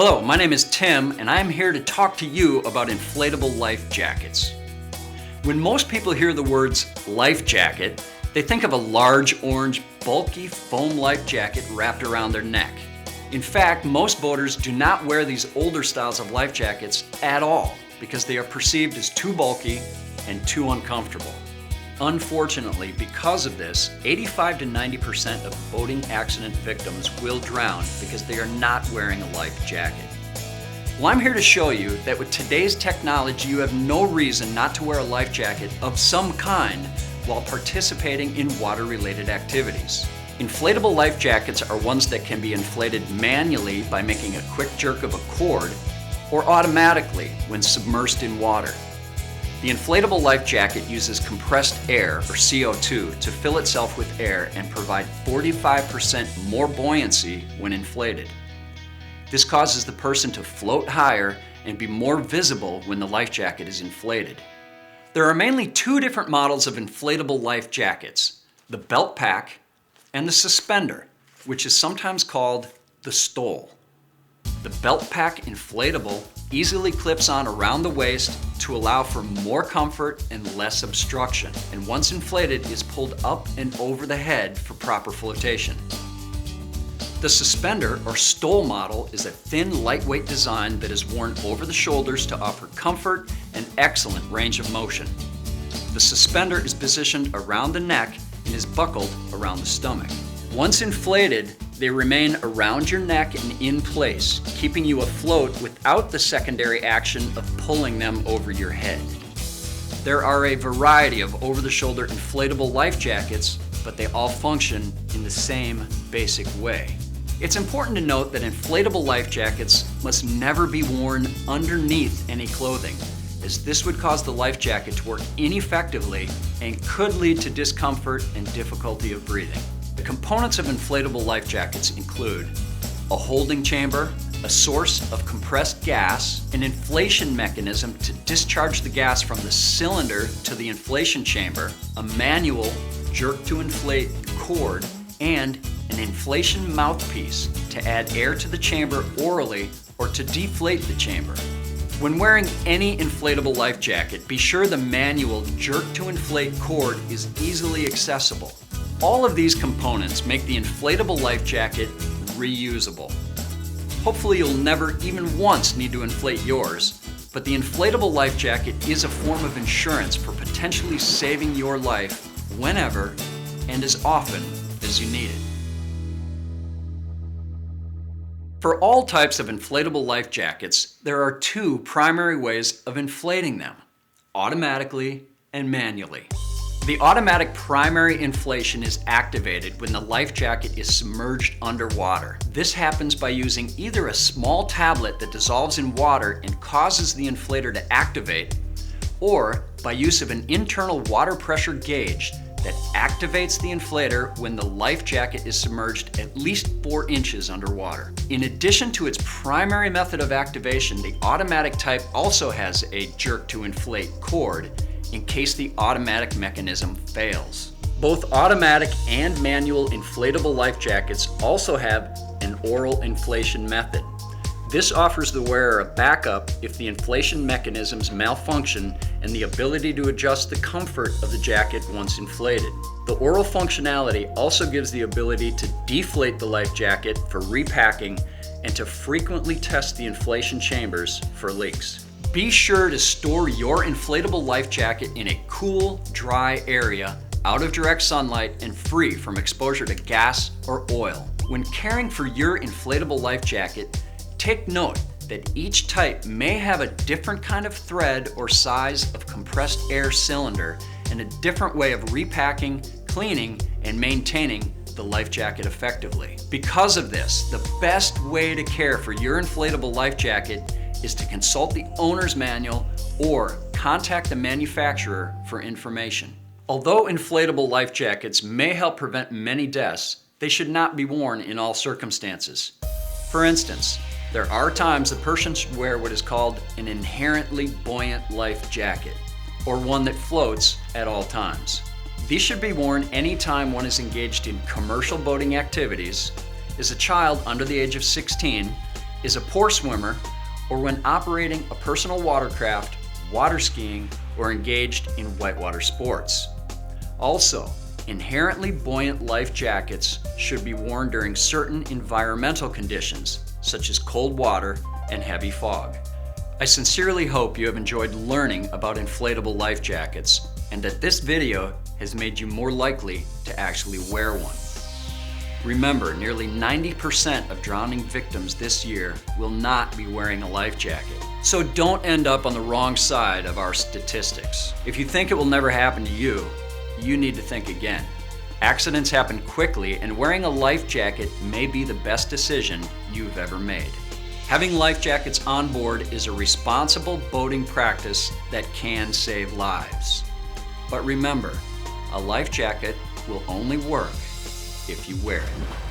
Hello, my name is Tim, and I am here to talk to you about inflatable life jackets. When most people hear the words life jacket, they think of a large, orange, bulky foam life jacket wrapped around their neck. In fact, most boaters do not wear these older styles of life jackets at all because they are perceived as too bulky and too uncomfortable. Unfortunately, because of this, 85 to 90% of boating accident victims will drown because they are not wearing a life jacket. Well, I'm here to show you that with today's technology, you have no reason not to wear a life jacket of some kind while participating in water-related activities. Inflatable life jackets are ones that can be inflated manually by making a quick jerk of a cord or automatically when submersed in water. The inflatable life jacket uses compressed air, or CO2, to fill itself with air and provide 45% more buoyancy when inflated. This causes the person to float higher and be more visible when the life jacket is inflated. There are mainly two different models of inflatable life jackets, the belt pack and the suspender, which is sometimes called the stole. The belt pack inflatable easily clips on around the waist to allow for more comfort and less obstruction, and once inflated is pulled up and over the head for proper flotation. The suspender or stole model is a thin, lightweight design that is worn over the shoulders to offer comfort and excellent range of motion. The suspender is positioned around the neck and is buckled around the stomach. Once inflated, they remain around your neck and in place, keeping you afloat without the secondary action of pulling them over your head. There are a variety of over-the-shoulder inflatable life jackets, but they all function in the same basic way. It's important to note that inflatable life jackets must never be worn underneath any clothing, as this would cause the life jacket to work ineffectively and could lead to discomfort and difficulty of breathing. The components of inflatable life jackets include a holding chamber, a source of compressed gas, an inflation mechanism to discharge the gas from the cylinder to the inflation chamber, a manual jerk to inflate cord, and an inflation mouthpiece to add air to the chamber orally or to deflate the chamber. When wearing any inflatable life jacket, be sure the manual jerk to inflate cord is easily accessible. All of these components make the inflatable life jacket reusable. Hopefully you'll never even once need to inflate yours, but the inflatable life jacket is a form of insurance for potentially saving your life whenever and as often as you need it. For all types of inflatable life jackets, there are two primary ways of inflating them: automatically and manually. The automatic primary inflation is activated when the life jacket is submerged underwater. This happens by using either a small tablet that dissolves in water and causes the inflator to activate, or by use of an internal water pressure gauge that activates the inflator when the life jacket is submerged at least 4 inches underwater. In addition to its primary method of activation, the automatic type also has a jerk to inflate cord in case the automatic mechanism fails. Both automatic and manual inflatable life jackets also have an oral inflation method. This offers the wearer a backup if the inflation mechanisms malfunction and the ability to adjust the comfort of the jacket once inflated. The oral functionality also gives the ability to deflate the life jacket for repacking and to frequently test the inflation chambers for leaks. Be sure to store your inflatable life jacket in a cool, dry area, out of direct sunlight and free from exposure to gas or oil. When caring for your inflatable life jacket, take note that each type may have a different kind of thread or size of compressed air cylinder and a different way of repacking, cleaning, and maintaining the life jacket effectively. Because of this, the best way to care for your inflatable life jacket is to consult the owner's manual or contact the manufacturer for information. Although inflatable life jackets may help prevent many deaths, they should not be worn in all circumstances. For instance, there are times a person should wear what is called an inherently buoyant life jacket, or one that floats at all times. These should be worn anytime one is engaged in commercial boating activities, is a child under the age of 16, is a poor swimmer, or when operating a personal watercraft, water skiing, or engaged in whitewater sports. Also, inherently buoyant life jackets should be worn during certain environmental conditions, such as cold water and heavy fog. I sincerely hope you have enjoyed learning about inflatable life jackets and that this video has made you more likely to actually wear one. Remember, nearly 90% of drowning victims this year will not be wearing a life jacket. So don't end up on the wrong side of our statistics. If you think it will never happen to you, you need to think again. Accidents happen quickly, and wearing a life jacket may be the best decision you've ever made. Having life jackets on board is a responsible boating practice that can save lives. But remember, a life jacket will only work if you wear it.